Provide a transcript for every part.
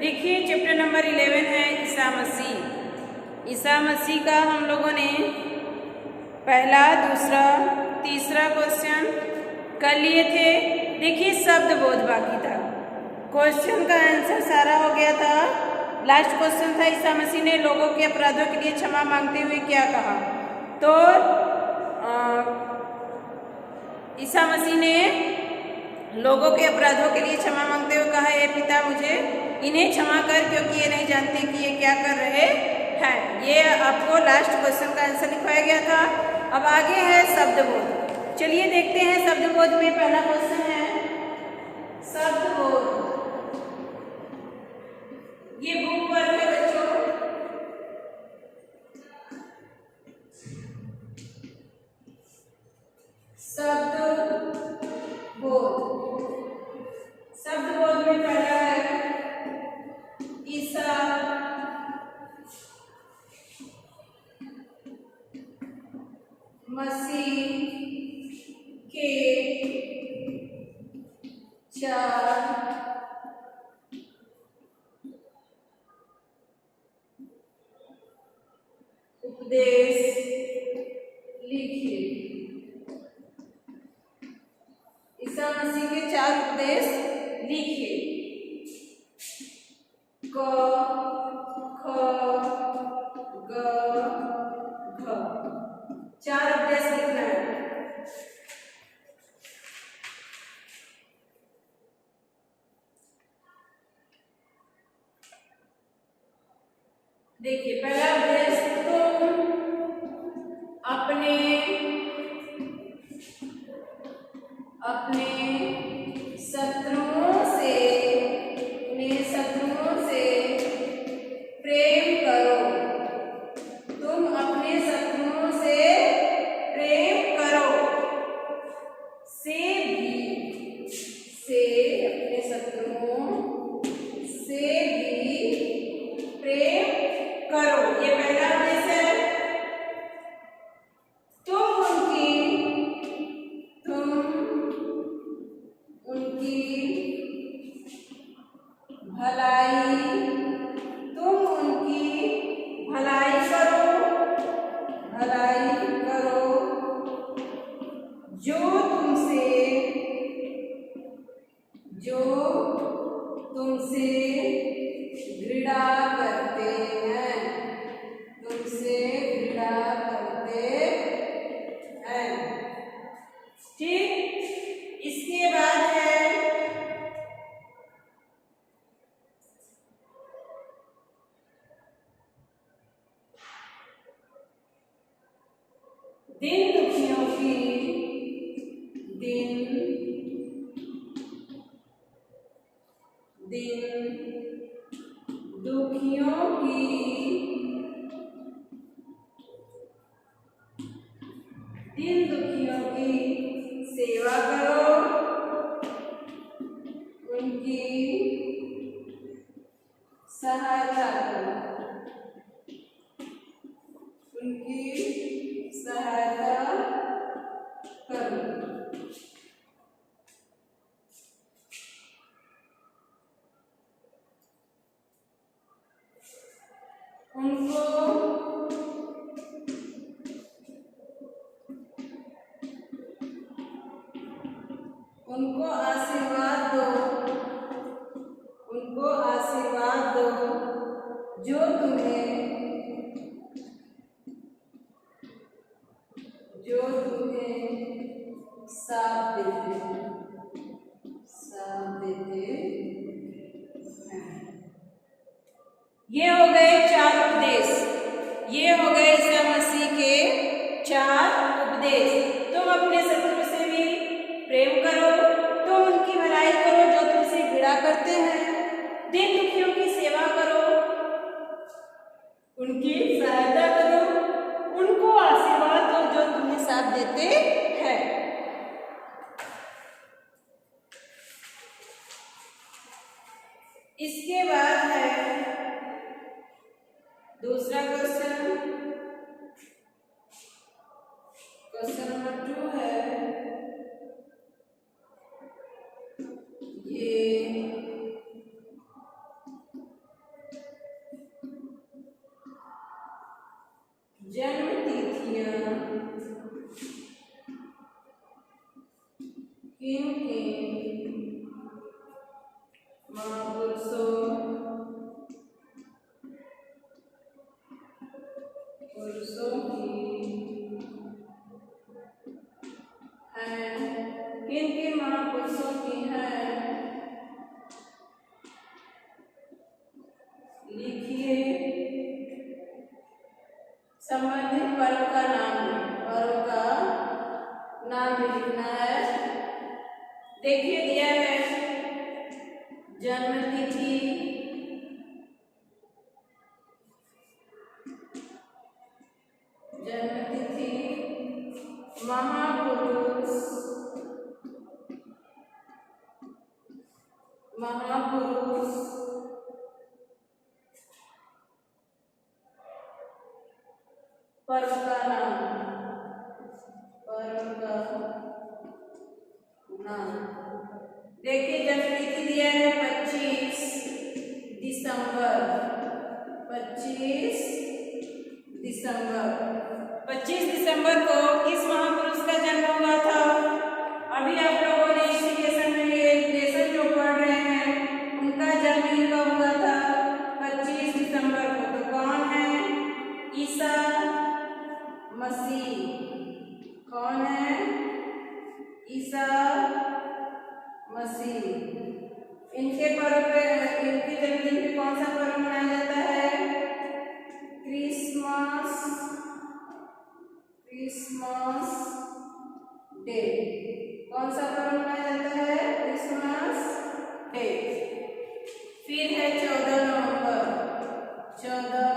देखिए chapter number 11 है ईसा मसीह। ईसा मसीह का हम लोगों ने पहला, दूसरा, तीसरा क्वेश्चन कर लिए थे। देखिए शब्द बोध बाकी था, क्वेश्चन का आंसर सारा हो गया था। लास्ट क्वेश्चन था ईसा मसीह ने लोगों के अपराधों के लिए क्षमा मांगते हुए क्या कहा। तो ईसा मसीह ने लोगों के अपराधों के लिए क्षमा मांगते हुए कहा, हे पिता मुझे इन्हें क्षमा कर, क्योंकि ये नहीं जानते कि ये क्या कर रहे हैं। ये आपको लास्ट क्वेश्चन का आंसर लिखवाया गया था। अब आगे है शब्द बोध। चलिए देखते हैं शब्द बोध में पहला क्वेश्चन है शब्द बोध। ये बुक वर्क है बच्चों। शब्द बोध, शब्द बोध में पहला है ईसा मसीह के 4 उपदेश लिखिए। ईसा मसीह के 4 उपदेश लिखिए। क, ख, ग, घ, 4 उपदेश लिखना है। देखिए पहला उपदेश, तुम अपने शत्रुओं से प्रेम करो। तुम अपने शत्रुओं से प्रेम करो। अपने शत्रुओं से भी प्रेम करो। ये पहला उपदेश है। तुम उनकी भलाई करो जो तुमसे घृणा करते हैं। ठीक, इसके बाद है दिन दुखियों की सेवा करो, उनकी सहायता करो। उनको आशीर्वाद दो जो तुम्हें साथ देते हैं। ये हो गए 4 उपदेश। ये हो गए ईसा मसीह के 4 उपदेश। तुम अपने शत्रु से भी प्रेम करो, तुम उनकी भलाई करो जो तुमसे घृणा करते हैं, दिन दुखियों की सेवा करो, उनकी सहायता करो, उनको आशीर्वाद दो जो तुम्हें साथ देते हैं। इसके बाद है दूसरा क्वेश्चन नंबर 2 है ये महापुरुषों की है। किन किन महापुरुषों की है लिखिए। संबंधित पर्व का नाम भी लिखना है। देखिए दिया है जन्म तिथि, महापुरुष, पर्व का नाम। देखिए जन्मतिथि दिया है 25 दिसंबर। 25 दिसंबर को किस महापुरुष का जन्म हुआ था? अभी आप लोगों ने इसी लेसन में ये लेसन जो पढ़ रहे हैं उनका जन्म ही कब हुआ था? 25 दिसंबर को। तो कौन है? ईसा मसीह। कौन है? ईसा मसीह। इनके जन्मदिन पे कौन सा पर्व मनाया जाता है? Christmas day. कौन सा पर्व मनाया जाता है? Christmas day. फिर है 14 नवंबर। 14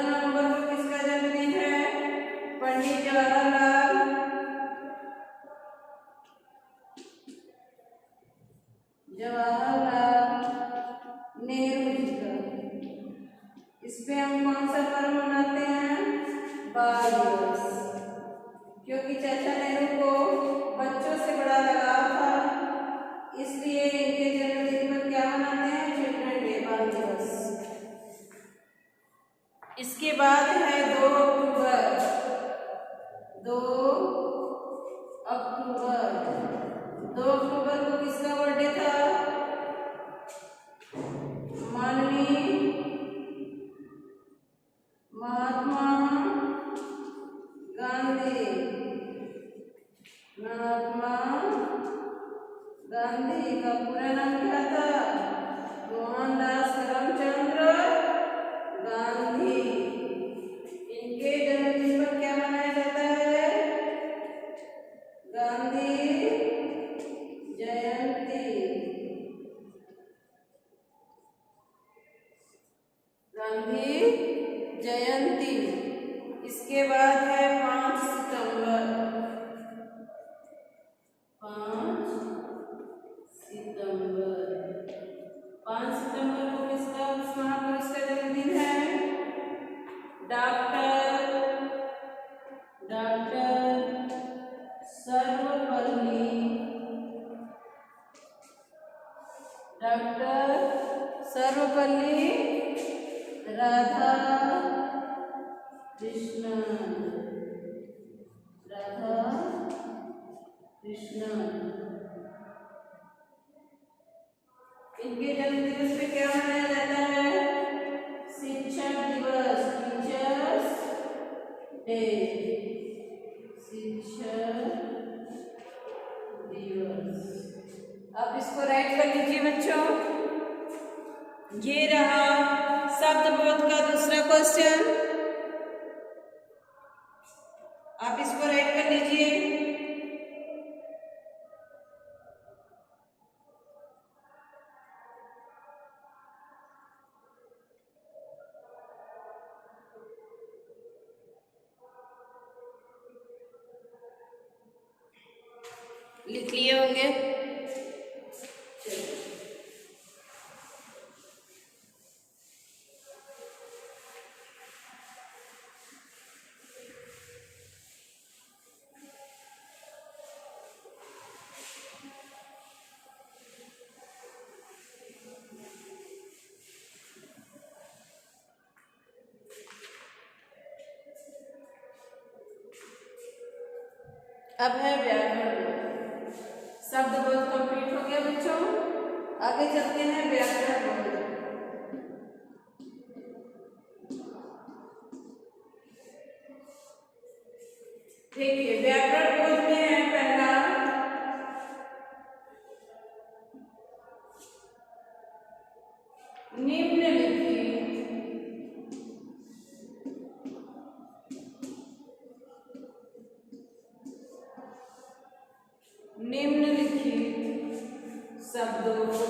नवंबर को किसका जन्मदिन है? पंडित जवाहरलाल नेहरू जी का। इस पे हम कौन सा पर्व मनाते हैं? बाल दिवस। क्योंकि चाचा नेहरू को बच्चों से बड़ा लगाव था, इसलिए इनके जन्मदिन पर क्या मनाते हैं? चिल्ड्रन डे, बाल दिवस। इसके बाद है 2 अक्टूबर को किसका बर्थडे था? माननीय महात्मा गांधी का पूरा नाम क्या था? मोहनदास करमचंद गांधी। इनके जन्मदिन पर क्या मनाया जाता है? गांधी जयंती। इसके बाद है 5 सितंबर। 5 सितंबर को किसका महापुरुष का जन्मदिन है? डॉक्टर सर्वपल्ली राधाकृष्णन। इनके जन्म दिवस पे क्या मनाया जाता है? शिक्षक दिवस, टीचर्स डे। शिक्षक दिवस। अब इसको राइट कर लीजिए बच्चों। ये रहा शब्द बोध का दूसरा क्वेश्चन। आप इसको राइट कर लीजिए। लिख लिए होंगे। अब है व्याकरण। शब्दबोध कंप्लीट हो गया बच्चों। आगे चलते हैं व्याकरण बोध। देखिए व्याकरण बोध में है पहला निम्नलिखित शब्दों को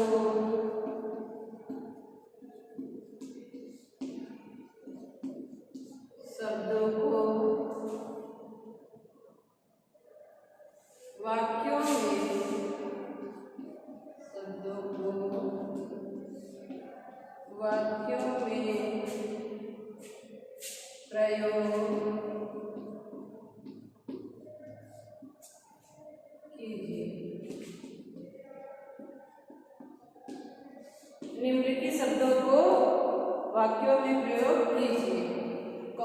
वाक्यों में प्रयोग कीजिए। निम्नलिखित शब्दों को वाक्यों में प्रयोग कीजिए। क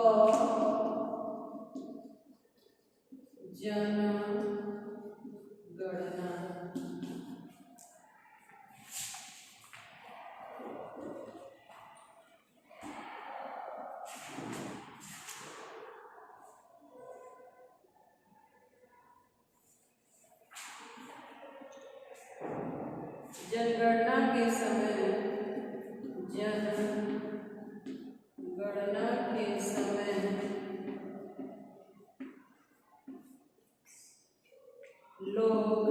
जनगणना, जनगणना के समय लोग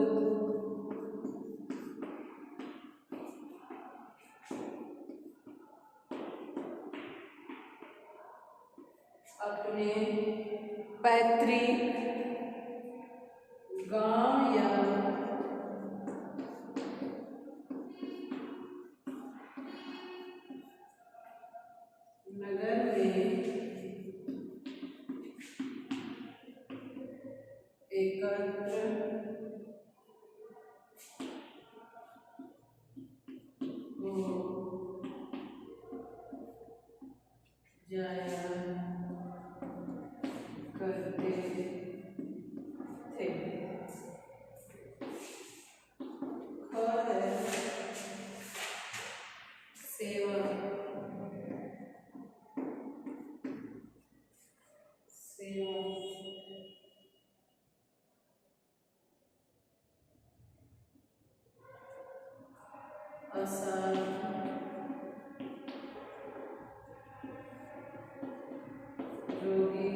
अपने पैतृक गांव या नगर में एकत्र हो जाया करते थे। सेवा आसान रोगी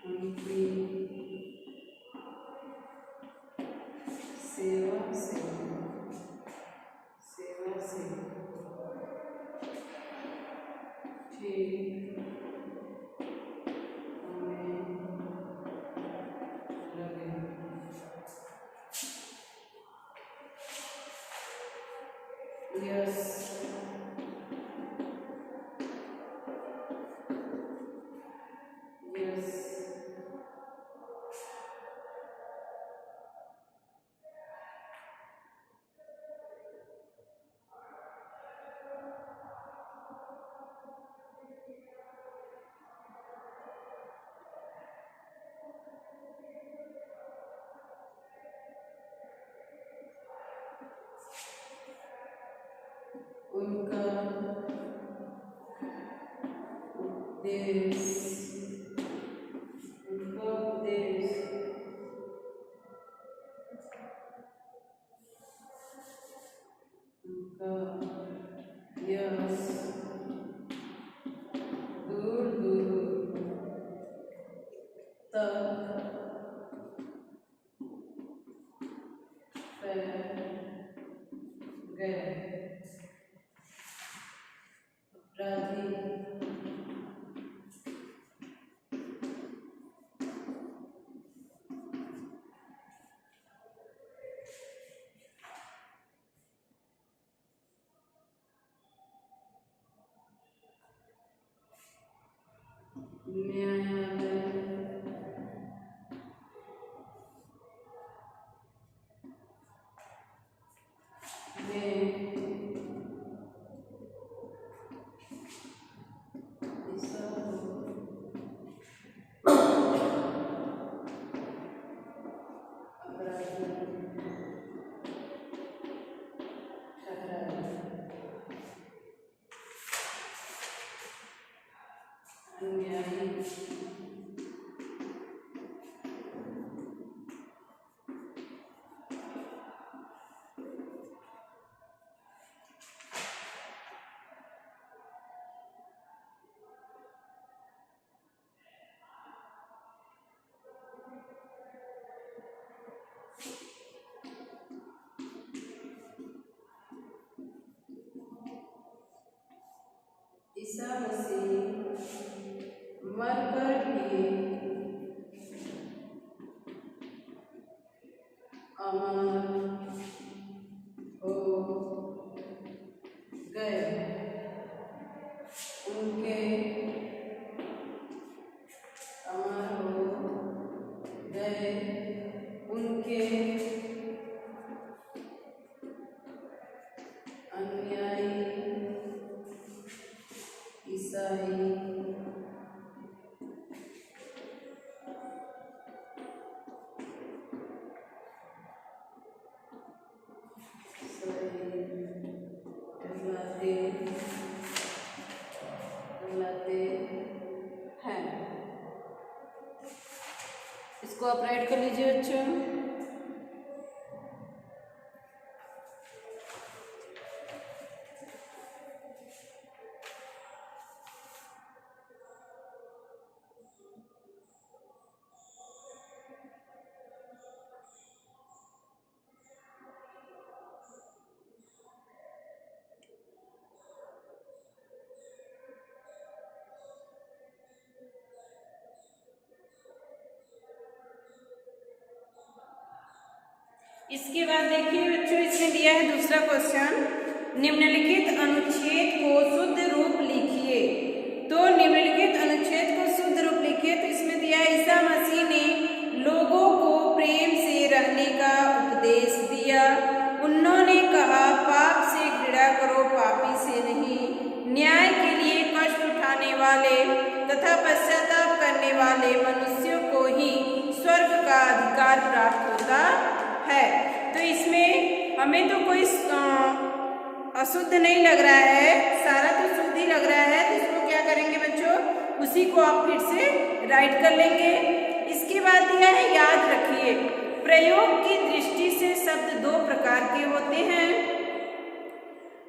उनकी सेवा से ठीक होने लगे। यस उनका उपदेश उनका यश दूर दूर तक फैल गए। अपराधी न्यायालय में ईसा मसीह मरकर भी अमर हो गए, उनके अमर हो गए, उनके अनुयायी ईसाई हैं। इसको आप राइट कर लीजिए बच्चों। इसके बाद देखिए बच्चों, इसमें दिया है दूसरा क्वेश्चन, निम्नलिखित अनुच्छेद को शुद्ध रूप लिखिए। तो निम्नलिखित अनुच्छेद को शुद्ध रूप लिखिए। तो इसमें दिया है ईसा मसीह ने लोगों को प्रेम से रहने का उपदेश दिया। उन्होंने कहा, पाप से घृणा करो, पापी से नहीं। न्याय के लिए कष्ट उठाने वाले तथा पश्चाताप करने वाले मनुष्यों को ही स्वर्ग का अधिकार प्राप्त होता है। तो इसमें हमें तो कोई अशुद्ध नहीं लग रहा है, सारा तो शुद्ध ही लग रहा है। तो इसको क्या करेंगे बच्चों, उसी को आप फिर से राइट कर लेंगे। इसके बाद दिया है, याद रखिए प्रयोग की दृष्टि से शब्द दो प्रकार के होते हैं,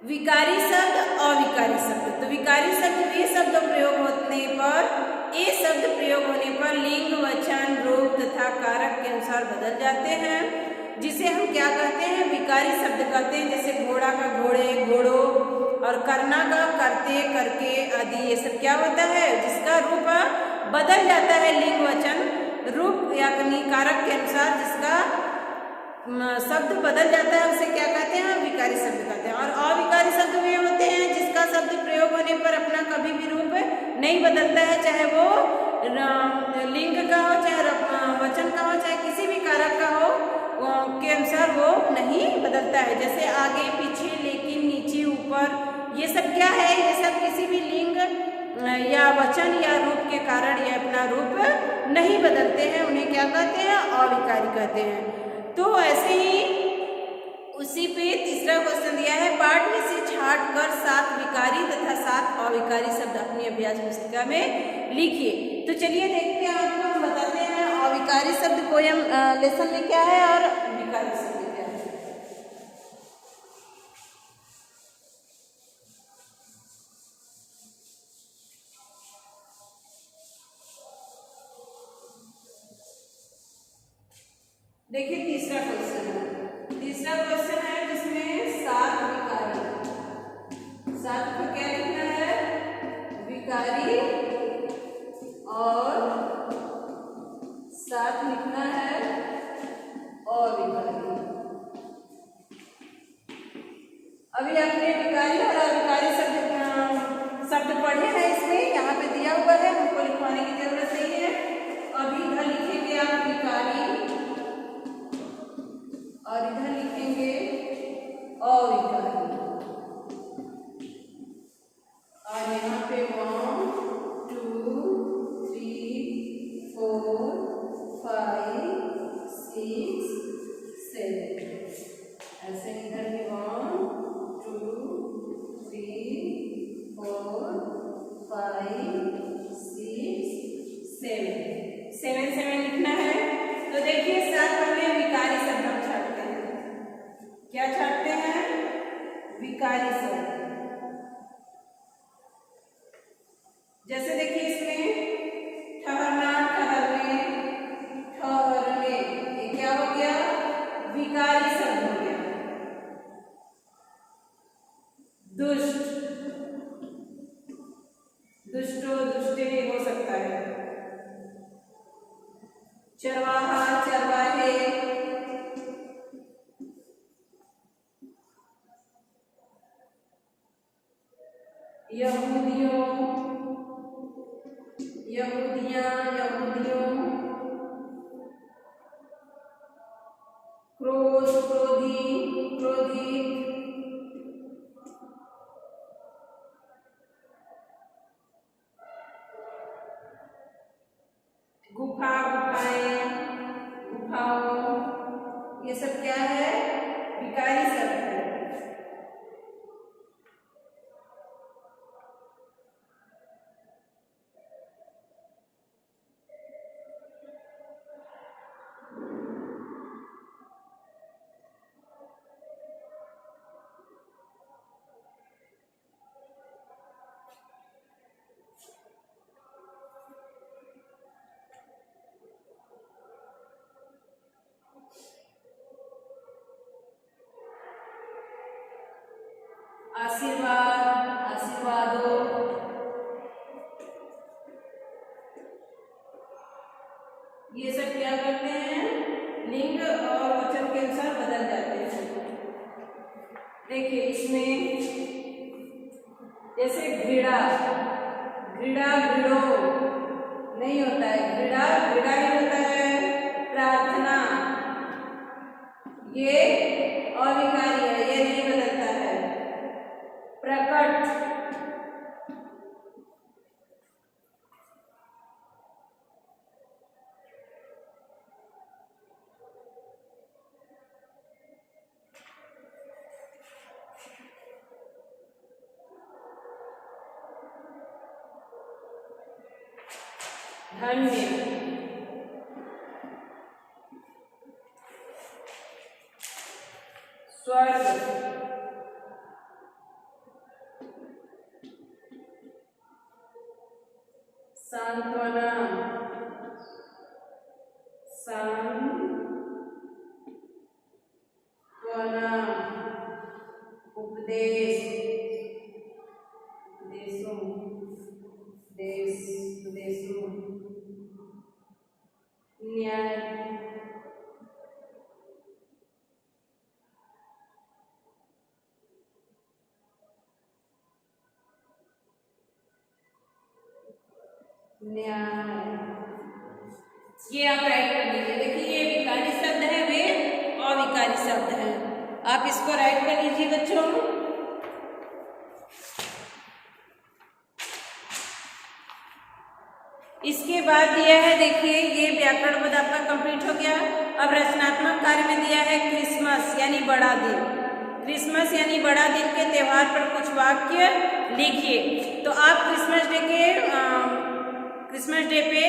विकारी शब्द, अविकारी शब्द। तो विकारी शब्द वे शब्द प्रयोग होने पर, ये शब्द प्रयोग होने पर लिंग, वचन, रूप तथा कारक के अनुसार बदल जाते हैं, जिसे हम क्या कहते हैं, विकारी शब्द कहते हैं। जैसे घोड़ा का घोड़े, घोड़ों, और करना का करते, करके आदि। ये सब क्या होता है, जिसका रूप बदल जाता है, लिंग, वचन, रूप या कारक के अनुसार जिसका शब्द बदल जाता है, उसे क्या कहते हैं, विकारी शब्द कहते हैं। और अविकारी शब्द वे होते हैं जिसका शब्द प्रयोग होने पर अपना कभी भी रूप नहीं बदलता है, चाहे वो लिंग का हो, चाहे वचन का हो, चाहे किसी भी कारक का हो, के अनुसार वो नहीं बदलता है। जैसे आगे, पीछे, लेकिन, नीचे, ऊपर, ये सब क्या है, ये सब किसी भी लिंग या वचन या रूप के कारण ये अपना रूप नहीं बदलते हैं, उन्हें क्या कहते हैं, अविकारी कहते हैं। तो ऐसे ही उसी पे तीसरा क्वेश्चन दिया है, पाठ में से छाट कर 7 विकारी तथा 7 अविकारी शब्द अपनी अभ्यास पुस्तिका में लिखिए। तो चलिए देखते हैं, आपको हम बताते हैं अविकारी शब्द पोयम लेसन में क्या है और विकारी शब्द क्या है। देखिए तीसरा क्वेश्चन है जिसमें 7 विकारी, 7 को क्या लिखना है, विकारी, और 7 लिखना है अविकारी। अभी आपने विकारी और अविकारी शब्द पढ़े हैं, इसमें यहाँ पे दिया हुआ है, हमको लिखवाने की जरूरत नहीं है। अभी इधर लिखेंगे आप विकारी और इधर लिखेंगे अविकारी, और यहाँ पे 1 2 3 4 5 6 7, ऐसे इधर भी 1 2 3 4 5 6 7 लिखना है। तो देखिए 7 पहले विकारी शब्द हम छाटते हैं। क्या छाटते हैं, विकारी शब्द। जैसे देखिए इसमें ठहरना, ठहरने, ठहरने, ये क्या हो गया, विकारी शब्द हो गया। दुष्ट, यहूदियों, यहूदियाँ, यहूदियों। क्रोध, क्रोधी, क्रोधित। गुफा, गुफाएं, गुफाओं। ये सब क्या है? विकारी शब्द है। आशीर्वाद, आशीर्वादों। ये सब क्या करते हैं? लिंग और वचन के अनुसार बदल जाते हैं। देखिए इसमें जैसे घृणा, घृणा, घृणो नहीं होता है, घृणा घृणा ही होता है। प्रार्थना, ये अविकारी है, ये नहीं बदलता है। प्रकट, धन्य, स्वर्ग, सांत्वना, सांत्वना, उपदेश, देशों, देश, देशों, न्याय, न्याय। ये आप राइट कर लीजिए। देखिए ये विकारी शब्द है, वे अविकारी शब्द हैं। आप इसको राइट कर लीजिए बच्चों। इसके बाद दिया है, देखिए ये व्याकरण पद आपका कंप्लीट हो गया। अब रचनात्मक कार्य में दिया है क्रिसमस यानी बड़ा दिन। क्रिसमस यानी बड़ा दिन के त्यौहार पर कुछ वाक्य लिखिए। तो आप क्रिसमस डे पे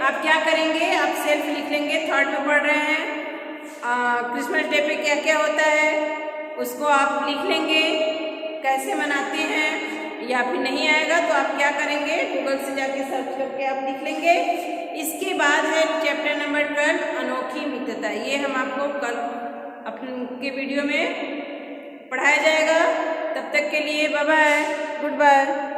आप क्या करेंगे? आप सेल्फ लिख लेंगे, थर्ड में पढ़ रहे हैं। क्रिसमस डे पे क्या क्या होता है उसको आप लिख लेंगे, कैसे मनाते हैं। या फिर नहीं आएगा तो आप क्या करेंगे? गूगल से जाके सर्च करके आप लिख लेंगे। इसके बाद है चैप्टर नंबर 12 अनोखी मित्रता। ये हम आपको कल अपने वीडियो में पढ़ाया जाएगा। तब तक के लिए बाय बाय, गुड बाय।